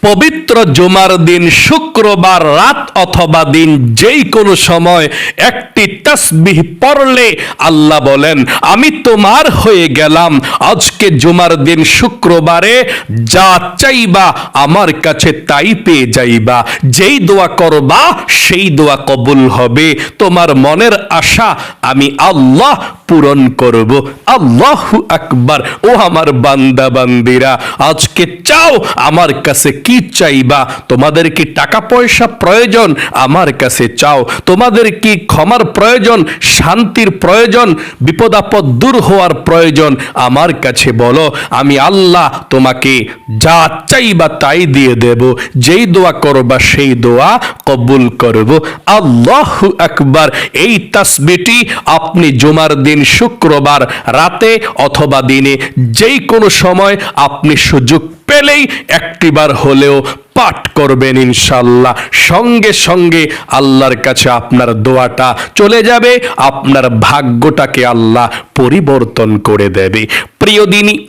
পবিত্র জুমার দিন শুক্রবার রাত অথবা দিন যেই কোনো সময় একটি তাসবিহ পড়লে আল্লাহ বলেন আমি তোমার হয়ে গেলাম। আজকে জুমার দিন শুক্রবারে যা চাইবা আমার কাছে তাই পেয়ে যাইবা, যেই দোয়া করবা সেই দোয়া কবুল হবে। তোমার মনের আশা আমি আল্লাহ পূরণ করব। আল্লাহু আকবার। ও আমার বান্দা বান্দিরা, আজকে চাও আমার কাছে কি চাইবা? তোমাদের কি টাকা পয়সা প্রয়োজন? আমার কাছে চাও। তোমাদের কি ক্ষমার প্রয়োজন, শান্তির প্রয়োজন, বিপদ আপদ দূর হওয়ার প্রয়োজন? আমার কাছে বলো, আমি আল্লাহ তোমাকে যা চাইবা তাই দিয়ে দেব। যেই দোয়া করবা সেই দোয়া কবুল করব। আল্লাহু আকবার। এই তাসবিহটি আপনি জুমার দিন শুক্রবার রাতে অথবা দিনে যেই কোনো সময় আপনি সুযোগ পেলেই একটিবার হলেও পাঠ করবেন ইনশাআল্লাহ। সঙ্গে সঙ্গে আল্লাহর কাছে আপনার দোয়াটা চলে যাবে, আপনার ভাগ্যটাকে আল্লাহ পরিবর্তন করে দেবে। প্রিয় দিনী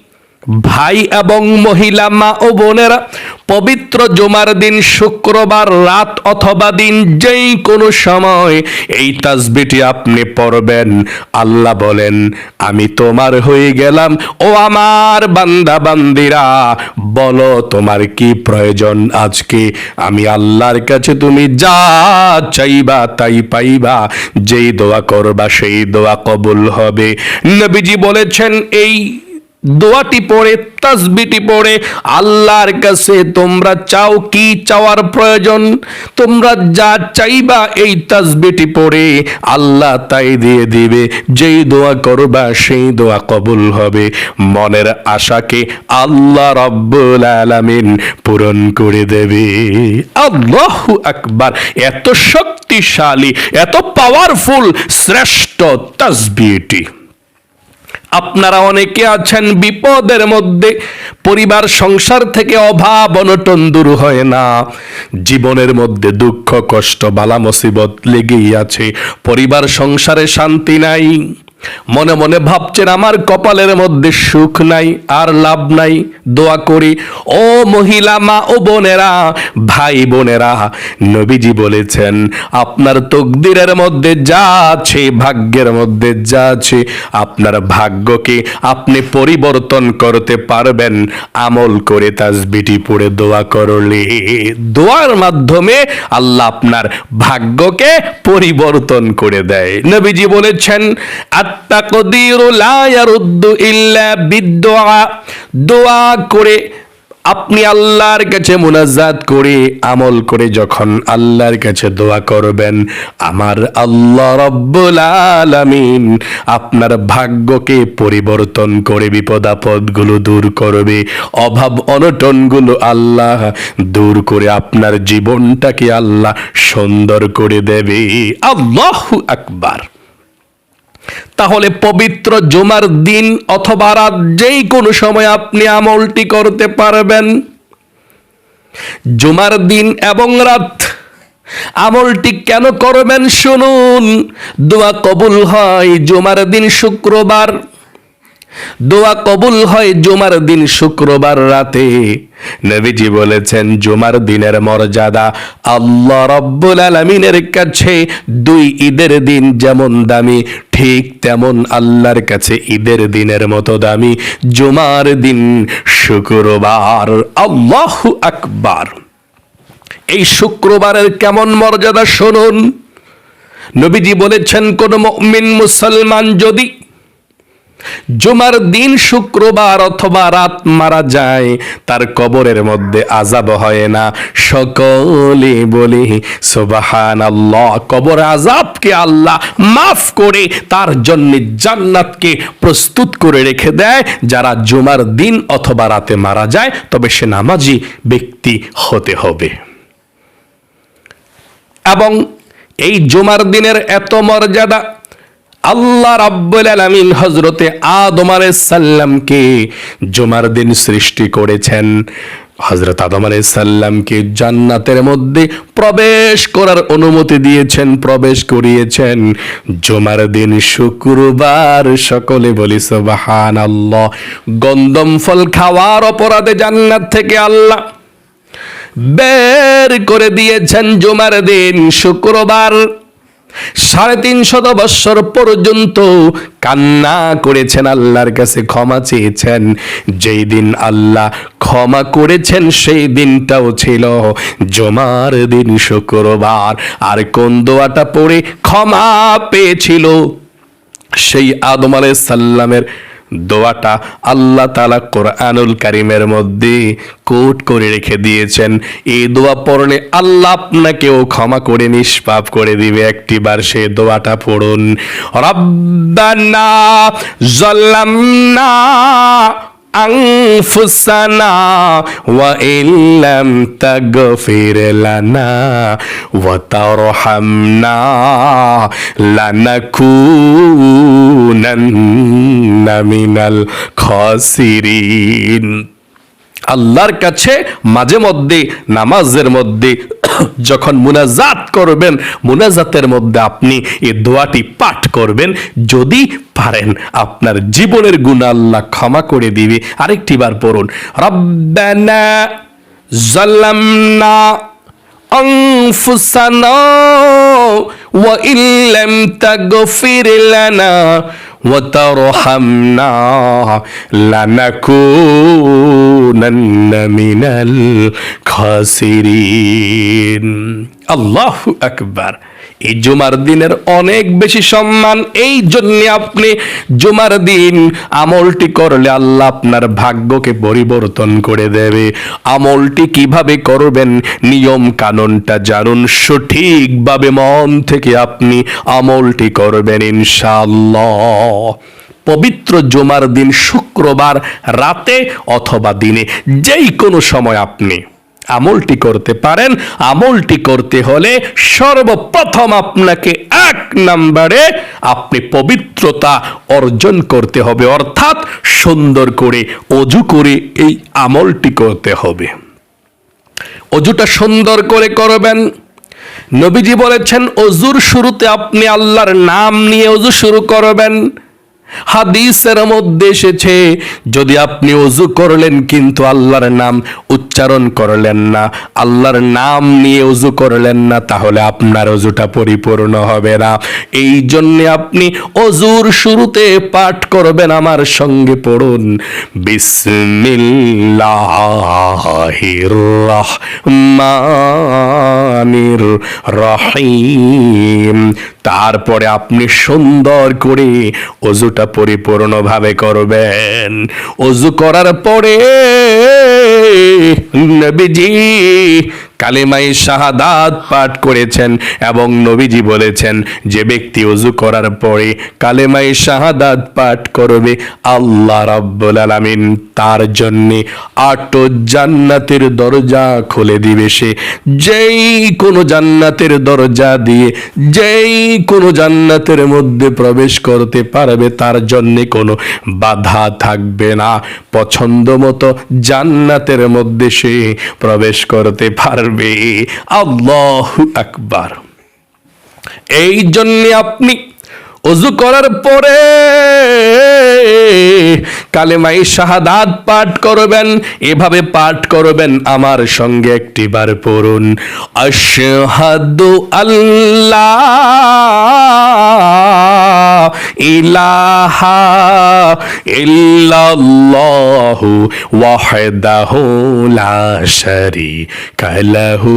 ভাই এবং মহিলা মা ও বোনেরা, পবিত্র জুমার দিন শুক্রবার রাত অথবা দিন যেই কোনো সময় এই তাসবিহটি আপনি পড়বেন। আল্লাহ বলেন আমি তোমার হয়ে গেলাম। ও আমার বান্দা বান্দিরা, বলো তোমার কি প্রয়োজন আজকে? আমি আল্লাহর কাছে তুমি যা চাইবা তাই পাইবা। যেই দোয়া করবা সেই দোয়া কবুল হবে। নবীজি বলেছেন এই দোয়াটি পড়ে, তাসবিহটি পড়ে আল্লাহর কাছে তোমরা চাও, কি চাওয়ার প্রয়োজন তোমরা যা চাইবা এই তাসবিহটি পড়ে আল্লাহ তাই দিয়ে দিবে। যেই দোয়া করবা সেই দোয়া কবুল হবে। মনের আশাকে আল্লাহ রাব্বুল আলামিন পূরণ করে দেবে। আল্লাহু আকবার। এত শক্তিশালী, এত পাওয়ারফুল শ্রেষ্ঠ তাসবিহটি। আপনারা অনেকে আছেন বিপদের মধ্যে, পরিবার সংসার থেকে অভাব অনটন দূর হয় না, জীবনের মধ্যে দুঃখ কষ্ট বালা মুসিবত লেগেই আছে, পরিবার সংসারে শান্তি নাই, মনে মনে ভাবছেন আমার কপালের মধ্যে সুখ নাই, আর লাভ নাই। দোয়া করি ও মহিলা মা ও বোনেরা, ভাই বোনেরা, নবীজি বলেছেন আপনার তকদিরের মধ্যে যা আছে, ভাগ্যের মধ্যে যা আছে, আপনার ভাগ্যকে আপনি পরিবর্তন করতে পারবেন আমল করে তাসবিহটি পড়ে দোয়া করলে। দোয়ার মাধ্যমে আল্লাহ আপনার ভাগ্যকে পরিবর্তন করে দেয়। নবীজি বলেছেন আত-তাকদীরু লা ইয়ারুদ্দু ইল্লা বিদ-দুআ। দোয়া করে আপনি আল্লাহর কাছে মুনাজাত করে আমল করে যখন আল্লাহর কাছে দোয়া করবেন, আমার আল্লাহ রাব্বুল আলামিন আপনার ভাগ্যকে পরিবর্তন করে বিপদ আপদগুলো দূর করবে, অভাব অনটনগুলো আল্লাহ দূর করে আপনার জীবনটাকে আল্লাহ সুন্দর করে দেবে। আল্লাহু আকবার। তাহলে পবিত্র জুমার দিন অথবা রাত যেই কোনো সময় আপনি আমলটি করতে পারবেন। জুমার দিন এবং রাত আমলটি কেন করবেন শুনুন। দোয়া কবুল হয় জুমার দিন শুক্রবার, দোয়া কবুল হয় জুমার দিন শুক্রবার রাতে। নবীজি বলেছেন জুমার দিনের মর্যাদা আল্লাহ রাব্বুল আলামিনের কাছে দুই ঈদের দিন যেমন দামি, ঠিক তেমন আল্লাহর কাছে ঈদের দিনের মতো দামি জুমার দিন শুক্রবার। আল্লাহু আকবার। এই শুক্রবারের কেমন মর্যাদা শুনুন। নবীজি বলেছেন কোন মুমিন মুসলমান যদি জুমার দিন শুক্রবার অথবা রাত মারা যায়, তার কবরের মধ্যে আযাব হয় না। সকলে বলি সুবহানাল্লাহ। কবর আযাবকে আল্লাহ মাফ করে তার জন্য জান্নাতকে প্রস্তুত করে রেখে দেয়। যারা জুমার দিন অথবা রাতে মারা যায় তবে সে নামাজি ব্যক্তি হতে হবে। এবং এই জুমার দিনের এত মর্যাদা, আল্লাহ রাব্বুল আলামিন হযরতে আদম আলাইহিস সালামকে জুমার দিন সৃষ্টি করেছেন। হযরত আদম আলাইহিস সালামকে জান্নাতের মধ্যে প্রবেশ করার অনুমতি দিয়েছেন, প্রবেশ করিয়েছেন জুমার দিন শুক্রবার। সকলে বলি সুবহানাল্লাহ। গন্ধম ফল খাওয়ার অপরাধে জান্নাত থেকে আল্লাহ বের করে দিয়েছেন জুমার দিন শুক্রবার। 350 বৎসর পর্যন্ত কান্না করেছেন, আল্লাহর কাছে ক্ষমা চেয়েছেন। যেই দিন আল্লাহ ক্ষমা করেছেন সেই দিনটাও ছিল জুমার দিন শুক্রবার। আর কোন দোয়াটা পড়ে ক্ষমা পেয়েছিল? সেই আদম আলাইহিস সালামের দোয়াটা আল্লাহ তাআলা কোরআনুল কারীমের মধ্যে কোট করে রেখে দিয়েছেন। এই দোয়া পড়লে আল্লাহ আপনাকেও ক্ষমা করে নিষ্পাপ করে দিবে। একটিবার সেই দোয়াটা পড়ুন, রব্বানা যালামনা আনফুসানা ওয়া ইল্লাম তাগফির লানা ওয়া তারহামনা লানাকুনান্না মিনাল খাসিরিন। আল্লাহর কাছে মাঝে মধ্যে নামাজের মধ্যে যখন মুনাজাত করবেন, মুনাজাতের মধ্যে আপনি এই দোয়াটি পাঠ করবেন। যদি পারেন আপনার জীবনের গুনাহ আল্লাহ ক্ষমা করে দিবে। আরেকটি বার পড়ুন, রব্বানা যালামনা আনফুসানা ওয়া ইল্লাম তাগফির লানা ওয়া তারহামনা লানাকুনান্না মিনাল খাসিরিন। আল্লাহু আকবার। এই জুমার দিনের অনেক বেশি সম্মান। এই জন্য আপনি জুমার দিন আমলটি করলে আল্লাহ আপনার ভাগ্যকে পরিবর্তন করে দেবে। আমলটি কিভাবে করবেন, নিয়ম কানুনটা জানুন, সঠিকভাবে মন থেকে আপনি আমলটি করবেন ইনশাআল্লাহ। পবিত্র জুমার দিন শুক্রবার রাতে অথবা দিনে যেই কোনো সময় আপনি আমলটি করতে পারেন। আমলটি করতে হলে সর্বপ্রথম আপনাকে 1 নম্বরে আপনি পবিত্রতা অর্জন করতে হবে, অর্থাৎ সুন্দর করে ওযু করে এই আমলটি করতে হবে। ওযুটা সুন্দর করে করবেন। নবীজি বলেছেন ওযুর শুরুতে আপনি আল্লাহর নাম নিয়ে ওযু শুরু করবেন। হাদিসের মধ্যে এসেছে যদি আপনি ওযু করলেন কিন্তু আল্লাহর নাম উচ্চারণ করলেন না, আল্লাহর নাম নিয়ে ওযু করলেন না, তাহলে আপনার ওযুটা পরিপূর্ণ হবে না। এই জন্য আপনি ওযুর শুরুতে পাঠ করবেন, আমার সঙ্গে পড়ুন, বিসমিল্লাহির রহমানির রহিম। তারপরে আপনি সুন্দর করে ওযুটা পরিপূর্ণভাবে করবেন। ওযু করার পরে নবীজি কালেমায়ে শাহাদাত পাঠ করেছেন এবং নবীজি বলেছেন যে ব্যক্তি ওযু করার পরে কালেমায়ে শাহাদাত পাঠ করবে আল্লাহ রাব্বুল আলামিন তার জন্য 8 জান্নাতের দরজা খুলে দিবে। সে যেই কোনো জান্নাতের দরজা দিয়ে যেই কোনো জান্নাতের মধ্যে প্রবেশ করতে পারবে, তার জন্য কোনো বাধা থাকবে না। পছন্দ মতো জান্নাতের মধ্যে সে প্রবেশ করতে পারবে। আল্লাহু আকবার। এই জন্য আপনি ওযু করার পরে কালেমায়ে শাহাদাত পাঠ করবেন। এভাবে পাঠ করবেন, আমার সঙ্গে একটিবার পড়ুন, আশহাদু আল্লাহ ইলাহা ইল্লাল্লাহু ওয়াহদাহু লা শারীকা লাহু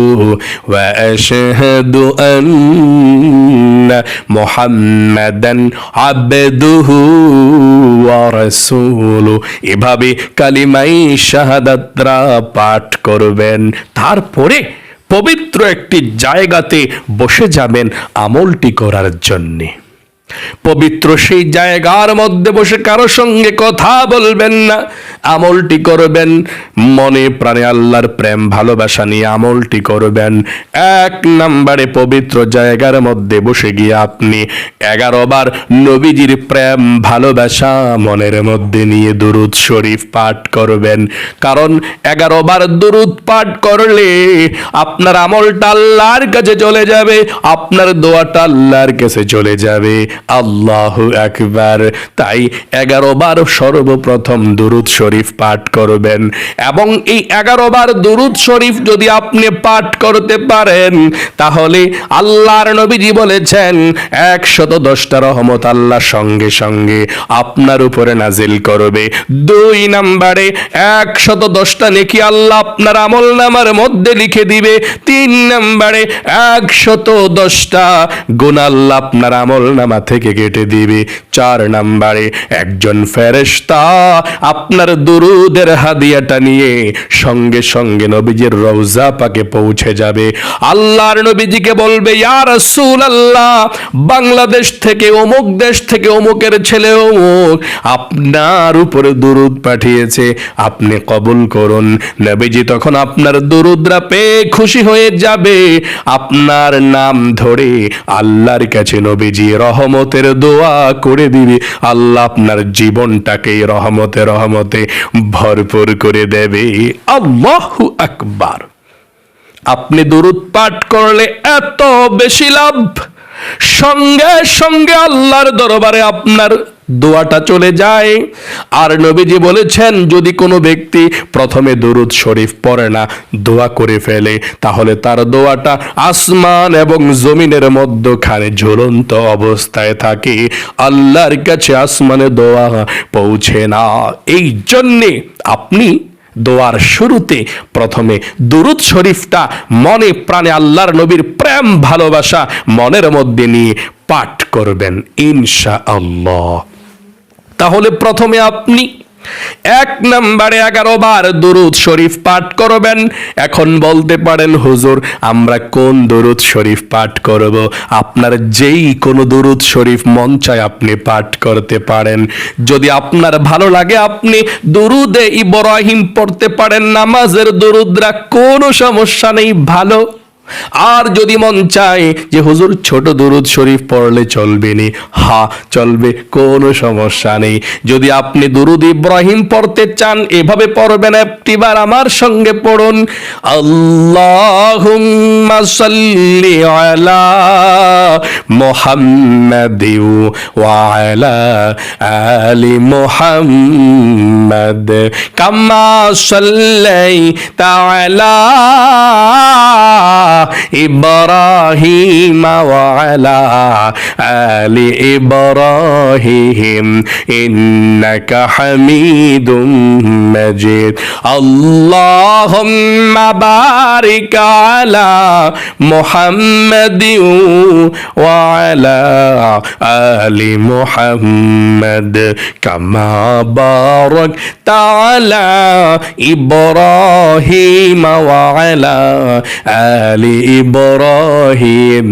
ওয়া আশহাদু আন্না মুহাম্মাদান আবদুহু ওয়া রাসূলুহু। এভাবে কালিমায়ে শাহাদাতরা পাঠ করবেন। তারপরে পবিত্র একটি জায়গাতে বসে যাবেন আমলটি করার জন্যে। পবিত্র সেই জায়গার মধ্যে বসে কারো সঙ্গে কথা বলবেন না, আমলটি করবেন মনে প্রাণে আল্লাহর প্রেম ভালোবাসা নিয়ে আমলটি করবেন। 1 নম্বরে পবিত্র জায়গার মধ্যে বসে গিয়ে আপনি 11 বার নবীজির প্রেম ভালোবাসা মনের মধ্যে নিয়ে দুরূদ শরীফ পাঠ করবেন। কারণ 11 বার দুরূদ পাঠ করলে আপনার আমলটা আল্লাহর কাছে চলে যাবে, আপনার দোয়াটা আল্লাহর কাছে চলে যাবে। আল্লাহু আকবার। তাই 11 বার সর্বপ্রথম দুরূদ শরীফ পাঠ করবেন এবং এই 11 বার দুরূদ শরীফ যদি আপনি পাঠ করতে পারেন তাহলে আল্লাহর নবীজি বলেছেন 110টা রহমত আল্লাহ সঙ্গে সঙ্গে আপনার উপরে নাজিল করবে। 2 নম্বরে 110টা নেকি আল্লাহ আপনার আমলনামার মধ্যে লিখে দিবে। 3 নম্বরে 110টা গুনাহ আল্লাহ আপনার আমলনামা থেকে কেটে দিবে। 4 নম্বরে একজন ফেরেশতা আপনার দুরুদের হাদিয়াটা নিয়ে সঙ্গে সঙ্গে নবীজির রওজা পাকে পৌঁছে যাবে। আল্লাহর নবীজিকে বলবে, ইয়া রাসূলুল্লাহ, বাংলাদেশ থেকে অমুক দেশ থেকে অমুকের ছেলে অমুক আপনার উপরে দুরুদ পাঠিয়েছে, আপনি কবুল করুন। নবীজি তখন আপনার দুরুদরা পেয়ে খুশি হয়ে যাবে। আপনার নাম ধরে আল্লাহর কাছে নবীজি রহমতের দোয়া করে দিবে। আল্লাহ আপনার জীবনটাকে রহমতে রহমতে ভরপুর করে দেবে। আল্লাহু আকবার। আপনি দুরূদ পাঠ করলে এত বেশি লাভ, সঙ্গে সঙ্গে আল্লাহর দরবারে আপনার দোয়াটা চলে যায়। আর নবীজি বলেছেন যদি কোনো ব্যক্তি প্রথমে দুরূদ শরীফ পড়ে না, দোয়া করে ফেলে, তাহলে তার দোয়াটা আসমান এবং জমিনের মধ্যখানে ঝুলন্ত অবস্থায় থাকে, আল্লাহর কাছে আসমানে দোয়া পৌঁছে না। এই জন্যে আপনি দোয়ার শুরুতে প্রথমে দুরূদ শরীফটা মনে প্রাণে আল্লাহর নবীর প্রেম ভালোবাসা মনের মধ্যে নিয়ে পাঠ করবেন ইনশাআল্লাহ। তাহলে প্রথমে আপনি 1 নম্বরে 11 বার দুরূদ শরীফ পাঠ করবেন। এখন বলতে পারেন হুজুর আমরা কোন দুরূদ শরীফ পাঠ করব? আপনার যেই কোনো দুরূদ শরীফ মন চায় আপনি পাঠ করতে পারেন। যদি আপনার ভালো লাগে আপনি দুরুদে ইব্রাহিম পড়তে পারেন, নামাজের দুরুদরা কোনো সমস্যা নেই, ভালো। আর যদি মন চায় যে হুজুর ছোট দুরূদ শরীফ পড়লে চলবে নি, হ্যাঁ চলবে, কোনো সমস্যা নেই। যদি আপনি দুরূদ ইব্রাহিম পড়তে চান এভাবে পড়বেন, একটিবার আমার সঙ্গে পড়ুন, আল্লাহুম্মা সাল্লি আলা মুহাম্মাদি ওয়া আলা আলি মুহাম্মাদ কামা সাল্লাইতা আলা ইব্রাহিম ওয়া আলা আলি ইব্রাহিম ইন্নাকা হামিদুম মাজিদ। আল্লাহুম্মা বারিক আলা মুহাম্মাদিন ওয়া আলা আলি মুহাম্মাদ কামা বারাকতা আলা ইব্রাহিম ওয়া আলা আলি ইব্রাহিম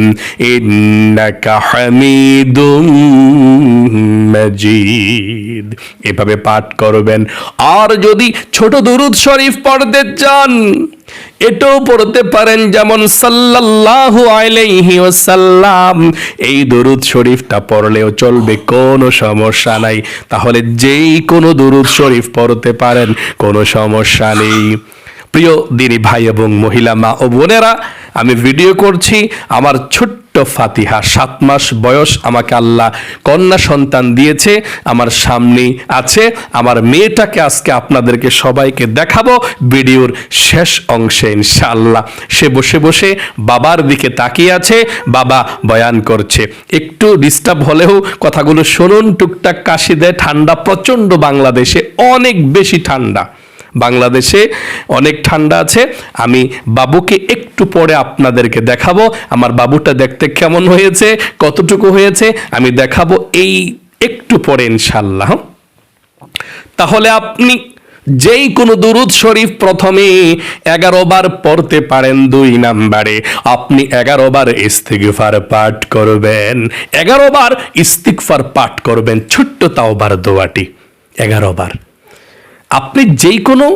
ইন্নাকা হামিদুম মাজিদ। এভাবে পাঠ করবেন। আর যদি ছোট দুরূদ শরীফ পড়তে চান এটাও পড়তে পারেন, যেমন সাল্লাল্লাহু আলাইহি ওয়াসাল্লাম, এই দুরূদ শরীফটা পড়লেও চলবে, কোনো সমস্যা নাই। তাহলে যেই কোনো দুরূদ শরীফ পড়তে পারেন, কোনো সমস্যা নেই। প্রিয় দিনী ভাই এবং মহিলা মা ও বোনেরা, আমি ভিডিও করছি আমার ছোট্ট ফাতিহা। 7 মাস বয়স আমাকে আল্লাহ কন্যা সন্তান দিয়েছে, আমার সামনেই আছে। আমার মেয়েটাকে আজকে আপনাদেরকে সবাইকে দেখাবো ভিডিওর শেষ অংশে ইনশাআল্লাহ। সে বসে বসে বাবার দিকে তাকিয়ে আছে, বাবা বয়ান করছে। একটু ডিস্টার্ব হলেও কথাগুলো শুনুন। টুকটাক কাশি দেয়, ঠান্ডা প্রচণ্ড, বাংলাদেশে অনেক বেশি ঠান্ডা, বাংলাদেশে অনেক ঠান্ডা আছে। আমি বাবুকে একটু পরে আপনাদেরকে দেখাবো, আমার বাবুটা দেখতে কেমন হয়েছে, কতটুকু হয়েছে আমি দেখাবো এই একটু পরে ইনশাআল্লাহ। তাহলে আপনি যেই কোনো দুরূদ শরীফ প্রথমে 11 বার পড়তে পারেন। 2 নম্বরে আপনি 11 বার ইস্তিগফার পাঠ করবেন, 11 বার ইস্তিগফার পাঠ করবেন, ছোট্ট তাওবার দোয়াটি 11 বার। আপনি যেই কোনো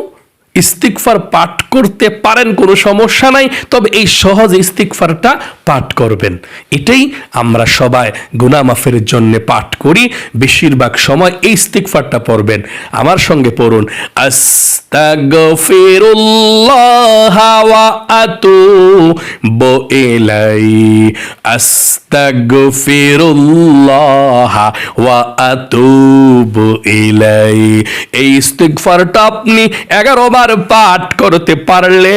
ইস্তিগফার পাঠ করতে পারেন, কোনো সমস্যা নাই, তবে এই সহজ ইস্তিগফারটা পাঠ করবেন। এটাই আমরা সবাই গুনাহ মাফের জন্য পাঠ করি, বেশিরভাগ সময় এই ইস্তিগফারটা পড়বেন। আমার সঙ্গে পড়ুন, আস্তাগফিরুল্লাহ ওয়া আতুবু ইলাইহি, আস্তাগফিরুল্লাহ ওয়া আতুবু ইলাইহি। এই ইস্তিগফারটা আপনি 11 বার পাঠ করতে পারলে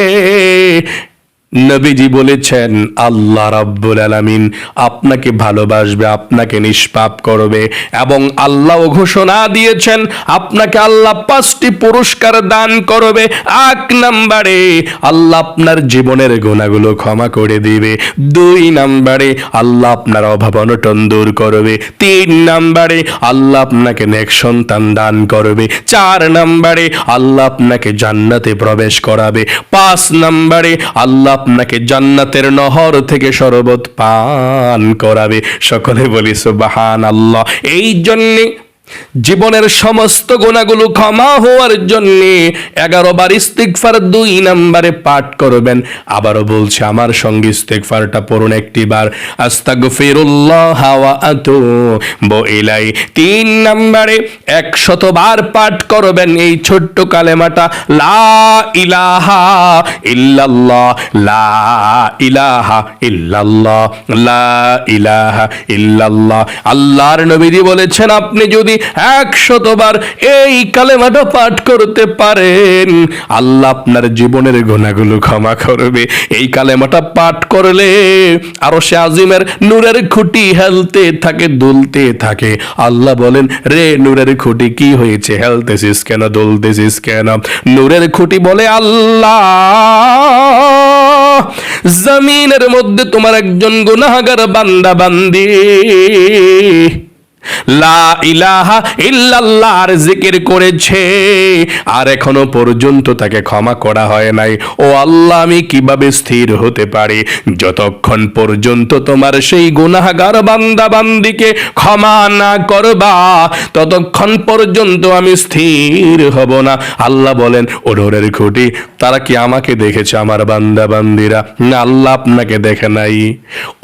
নবীজি বলেছেন আল্লাহ রাব্বুল আলামিন আপনাকে ভালোবাসবে, আপনাকে নিষ্পাপ করবে, এবং আল্লাহ ঘোষণা দিয়েছেন আপনাকে আল্লাহ 5টি পুরস্কার দান করবে। 1 নম্বরে আল্লাহ আপনার জীবনের গুনাহগুলো ক্ষমা করে দিবে, 2 নম্বরে আল্লাহ আপনার অভাব অনটন দূর করবে, 3 নম্বরে আল্লাহ আপনাকে নেক সন্তান দান করবে, 4 নম্বরে আল্লাহ আপনাকে জান্নাতে প্রবেশ করাবে, 5 নম্বরে আল্লাহ আপনাকে জান্নাতের নহর থেকে শরবত পান করাবে। সকলে বলি সুবহানাল্লাহ। এই জন্য জীবনের সমস্ত গুনাহগুলো ক্ষমা হওয়ার জন্য 11 বার ইস্তিগফার 2 নম্বরে পাঠ করবেন। আবারও বলছি, আমার সঙ্গে ইস্তিগফারটা পড়ুন একটি বার, আস্তাগফিরুল্লাহ ওয়া আতুবু ইলাইহি। 3 নম্বরে 100 বার পাঠ করবেন এই ছোট্ট কালেমাটা, লা ইলাহা ইল্লাল্লাহ, লা ইলাহা ইল্লাল্লাহ, লা ইলাহা ইল্লাল্লাহ। আল্লাহর নবীজি বলেছেন আপনি যদি 100 বার এই কালেমাটা পাঠ করতে পারেন, আল্লাহ আপনার জীবনের গুনাহগুলো ক্ষমা করবে। এই কালেমাটা পাঠ করলে আরশে আজিমের নূরের খুঁটি হেলতে থাকে, দুলতে থাকে। আল্লাহ বলেন, রে নূরের খুঁটি কি হয়েছে, হেলতেছিস কেন, দুলতেছিস কেন? নূরের খুঁটি বলে, আল্লাহ জমিনের মধ্যে তোমার একজন গুনাহগার বান্দা বান্দি লা ইলাহা ইল্লাল্লাহর জিকির করেছে, আর এখনো পর্যন্ত তাকে ক্ষমা করা হয় নাই। ও আল্লাহ, আমি কিভাবে স্থির হতে পারি যতক্ষণ পর্যন্ত তোমার সেই গুনাহগার বান্দা বান্দিকে ক্ষমা না করবা, ততক্ষণ পর্যন্ত আমি স্থির হব না। আল্লাহ বলেন, ও নূরের খুঁটি, তারা কি আমাকে দেখেছে আমার বান্দা বান্দিরা? না, আল্লাহ আপনাকে দেখে নাই।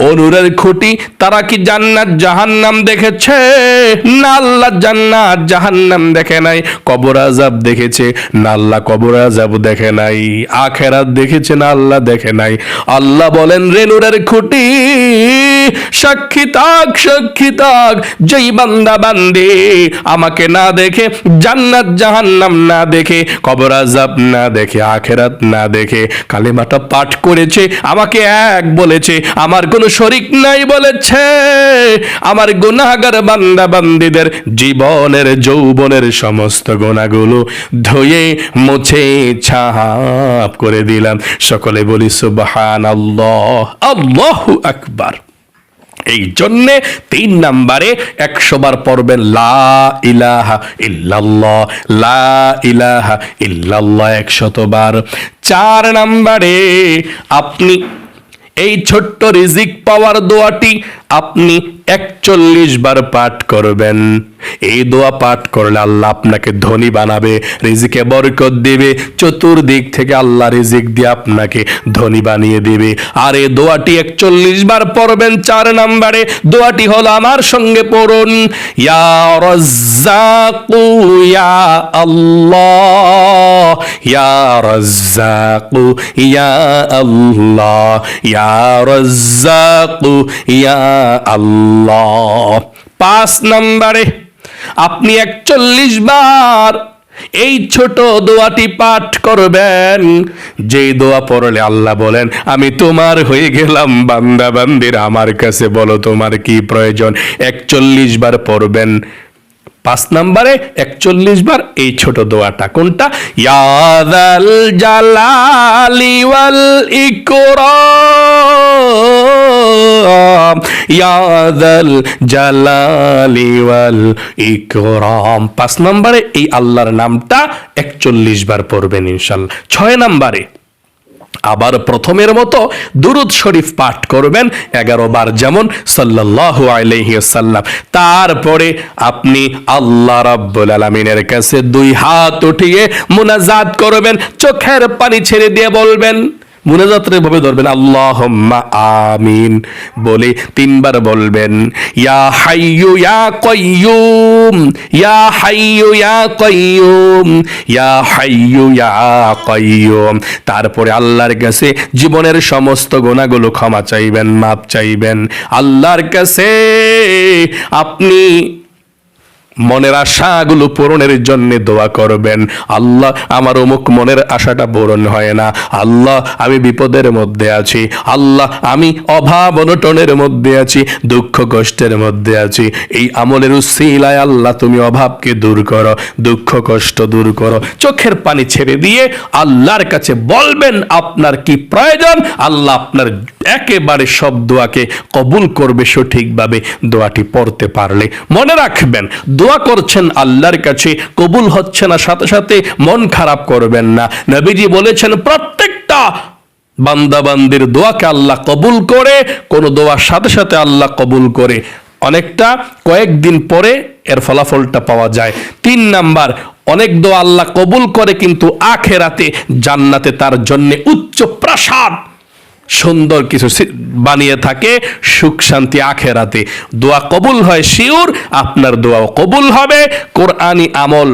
ও নূরের খুঁটি, তারা কি জান্নাত জাহান্নাম দেখেছে? না, আল্লাহ জান্নাত জাহান্নাম দেখে নাই। কবর আযাব দেখেছে? না, আল্লাহ কবর আযাব দেখে নাই। আখিরাত দেখেছে? না, আল্লাহ দেখে নাই। আল্লাহ বলেন, রে নূরের খুঁটি, সাক্ষী থাক, সাক্ষী থাক, যেই বান্দা বান্দি আমাকে না দেখে, জান্নাত জাহান্নাম না দেখে, কবর আযাব না দেখে, আখিরাত না দেখে কালেমাটা পাঠ করেছে, আমাকে এক বলেছে, আমার কোনো শরীক নাই বলেছে, আমার গুনাহগার বান্দা বান্দিদের জীবনের যৌবনের সমস্ত গুনাহগুলো ধুয়ে মুছে ছাপ করে দিলাম। সকলে বলি সুবহানাল্লাহ, আল্লাহু আকবার। এই জন্যে 3 নম্বরে 100 বার পড়বেন লা ইলাহা ইল্লাল্লাহ, লা ইলাহা ইল্লাল্লাহ 100 বার। 4 নম্বরে আপনি এই ছোট্ট রিজিক পাওয়ার দোয়াটি আপনি 41 বার পাঠ করবেন। এই দোয়া পাঠ করলে আল্লাহ আপনাকে ধনী বানাবে, রিজিকে বরকত দিবে, চতুর্দিক থেকে আল্লাহ রিজিক দিয়ে আপনাকে ধনী বানিয়ে দিবে। আর এই দোয়াটি 41 বার পড়বেন। 4 নম্বরে দোয়াটি হলো, আমার সঙ্গে পড়ুন, ইয়া রাজ্জাকু ইয়া আল্লাহ, ইয়া রাজ্জাকু ইয়া আল্লাহ, ইয়া রাজ্জাকু ইয়া আল্লাহ। 5 নম্বরে আপনি 41 বার এই ছোট দোয়াটি পাঠ করবেন, যে দোয়া পড়লে আল্লাহ বলেন, আমি তোমার হয়ে গেলাম, বান্দা বান্দির আমার কাছে বলো তোমার কি প্রয়োজন। 41 বার পড়বেন। 5 নম্বরে 41 বার এই ছোট দোয়াটা, কোনটা? ইয়া যাল জালালি ওয়াল ইকরাম, ইয়া যাল জালালি ওয়াল ইকরাম। 5 নম্বরে এই আল্লাহর নামটা 41 বার পড়বেন ইনশাআল্লাহ। 6 নম্বরে আবার প্রথমের মতো দুরুদ শরীফ পাঠ করবেন 11 বার, যেমন সাল্লাল্লাহু আলাইহি ওয়াসাল্লাম। তারপরে আপনি আল্লাহ রাব্বুল আলামিনের কাছে 2 হাত উঠিয়ে মুনাজাত করবেন, চোখের পানি ছেড়ে দিয়ে বলবেন, মুনাজাতের ভাবে ধরবেন আল্লাহুম্মা আমিন বলে 3 বার বলবেন ইয়া হাইয়ু ইয়া কাইয়ুম, ইয়া হাইয়ু ইয়া কাইয়ুম, ইয়া হাইয়ু ইয়া কাইয়ুম। তারপরে আল্লাহর কাছে জীবনের সমস্ত গুনাহগুলো ক্ষমা চাইবেন, মাপ চাইবেন। আল্লাহর কাছে আপনি মনের আশাগুলো পূরণের জন্য দোয়া করবেন। আল্লাহ, আমার অমুক মনের আশাটা পূরণ হয় না, আল্লাহ আমি বিপদের মধ্যে আছি, আল্লাহ আমি অভাব অনটনের মধ্যে আছি, দুঃখ কষ্টের মধ্যে আছি, এই আমলের উসিলায় আল্লাহ তুমি অভাবকে দূর করো, দুঃখ কষ্ট দূর করো। চোখের পানি ছেড়ে দিয়ে আল্লাহর কাছে বলবেন আপনার কি প্রয়োজন। আল্লাহ আপনার একেবারে সব দোয়াকে কবুল করবে সঠিকভাবে দোয়াটি পড়তে পারলে। মনে রাখবেন, দোয়া করছেন আল্লাহর কাছে, কবুল হচ্ছে না, সাথে সাথে মন খারাপ করবেন না। নবীজি বলেছেন প্রত্যেকটা বান্দাবান্দির দোয়াকে আল্লাহ কবুল করে, কোন দোয়ার সাথে সাথে আল্লাহ কবুল করে অনেকটা কয়েকদিন পরে এর ফলাফলটা পাওয়া যায়। 3 নাম্বার, অনেক দোয়া আল্লাহ কবুল করে কিন্তু আখেরাতে জান্নাতে তার জন্য উচ্চ প্রাসাদ সুন্দর কিছু বানিয়ে থাকে, সুখ শান্তি আখেরাতে। দোয়া কবুল হয় শিওর, আপনার দোয়াও কবুল হবে। কোরআনি আমল,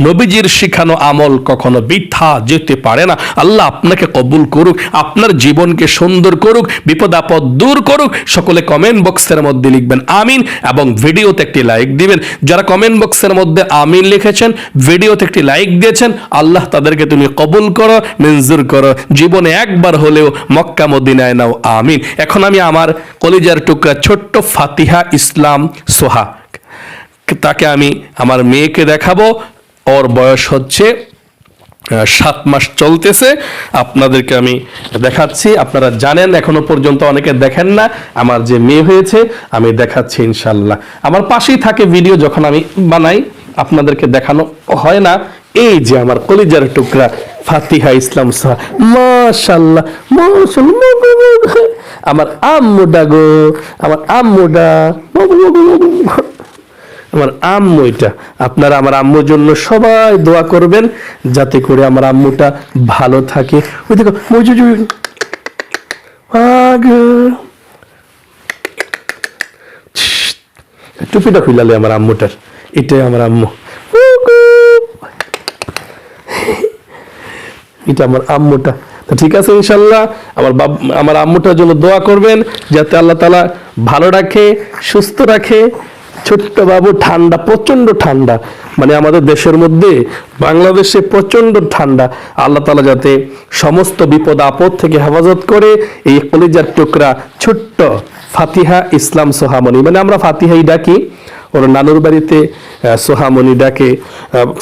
নবীজির শিখানো আমল কখনো বৃথা যেতে পারে না। আল্লাহ আপনাকে কবুল করুক, আপনার জীবনকে সুন্দর করুক, বিপদ আপদ দূর করুক। সকলে কমেন্ট বক্সের মধ্যে লিখবেন আমিন এবং ভিডিওতে একটি লাইক দিবেন। যারা কমেন্ট বক্সের মধ্যে আমিন লিখেছেন, ভিডিওতে একটি লাইক দিয়েছেন, আল্লাহ তাদেরকে তুমি কবুল করো, মঞ্জুর করো। জীবনে একবার হলেও মক্কা মদিনায় নাও, আমিন। এখন আমি আমার কলিজার টুকরা ছোট্ট ফাতিহা ইসলাম সোহা, তাকে আমি আমার মেয়েকে দেখাবো। ওর বয়স হচ্ছে 7 মাস চলতেছে। আপনাদেরকে আমি দেখাচ্ছি। আপনারা জানেন, এখনো পর্যন্ত অনেকে দেখেন না, আমার যে মেয়ে হয়েছে আমি দেখাচ্ছি ইনশাল্লাহ। আমার পাশেই থাকে ভিডিও, যখন আমি বানাই আপনাদেরকে দেখানো হয় না। এই যে আমার কলিজার টুকরা ফাতিহা ইসলাম সোহা, মাশাআল্লাহ মাশাআল্লাহ, আমার আম্মুডা গো, আমার আম্মুডা, আমার আম্মু। এটা আপনারা আমার আম্মুর জন্য সবাই দোয়া করবেন, যাতে করে আমার আম্মুটা ভালো থাকে। ওই দেখো টুপিটা খুলালে আমার আম্মুটার, এটাই আমার আম্মু, এটা আমার আম্মুটা। তো ঠিক আছে, ইনশাল্লাহ আমার আম্মুটার জন্য দোয়া করবেন, যাতে আল্লাহ তাআলা ভালো রাখে, সুস্থ রাখে। ছোট্ট বাবু, ঠান্ডা, প্রচন্ড ঠান্ডা, মানে আমাদের দেশের মধ্যে বাংলাদেশে প্রচন্ড ঠান্ডা। আল্লাহ তাআলা যাতে সমস্ত বিপদ আপদ থেকে হেফাজত করে। এই কলিজার টুকরা ছোট্ট ফাতিহা ইসলাম সোহামণি, মানে আমরা ফাতিহাই ডাকি, ওর নানুর বাড়িতে সোহামণি ডাকে,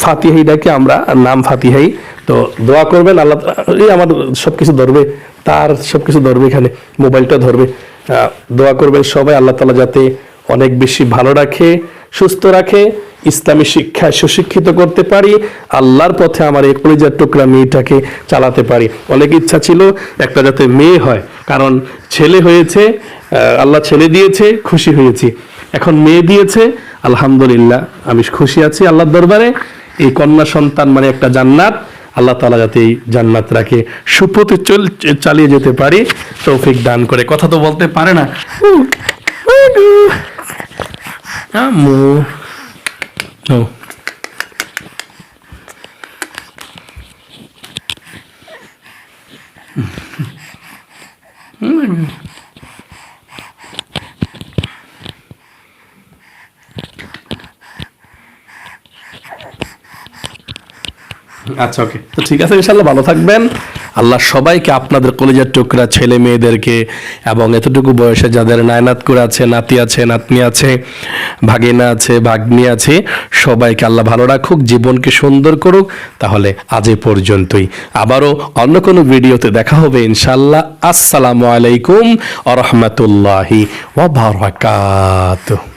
ফাতিহাই ডাকে, আমরা নাম ফাতিহাই। তো দোয়া করবেন, আল্লাহ আমার সবকিছু ধরবে, তার সবকিছু ধরবে, এখানে মোবাইলটা ধরবে। দোয়া করবেন সবাই, আল্লাহ তাআলা যাতে অনেক বেশি ভালো রাখে, সুস্থ রাখে, ইসলামী শিক্ষায় সুশিক্ষিত করতে পারি, আল্লাহর পথে আমার এই কলিজার টুকরা মেয়েটাকে চালাতে পারি। অনেক ইচ্ছা ছিল একটা যাতে মেয়ে হয়, কারণ ছেলে হয়েছে, আল্লাহ ছেলে দিয়েছে, খুশি হয়েছি। এখন মেয়ে দিয়েছে, আলহামদুলিল্লাহ, আমি খুশি আছি আল্লাহর দরবারে। এই কন্যা সন্তান মানে একটা জান্নাত। আল্লাহ তাআলা যাতে এই জান্নাত রাখে, সুপথে চালিয়ে যেতে পারি তৌফিক দান করে। কথা তো বলতে পারে না আম্মু। আচ্ছা, ওকে, তো ঠিক আছে, ইনশাআল্লাহ ভালো থাকবেন। আল্লাহ সবাইকে, আপনাদের কলিজার টুকরা ছেলে মেয়েদেরকে এবং এতটুকু বয়সে যাদের নায়নাত করে আছে, নাতি আছে, নাতনি আছে, ভাগিনা আছে, ভাগ্নি আছে, সবাইকে আল্লাহ ভালো রাখুক, জীবনকে সুন্দর করুক। তাহলে আজ এ পর্যন্তই, আবারও অন্য কোনো ভিডিওতে দেখা হবে ইনশাআল্লাহ। আসসালামু আলাইকুম ওয়া রাহমাতুল্লাহি ওয়া বারাকাতুহু।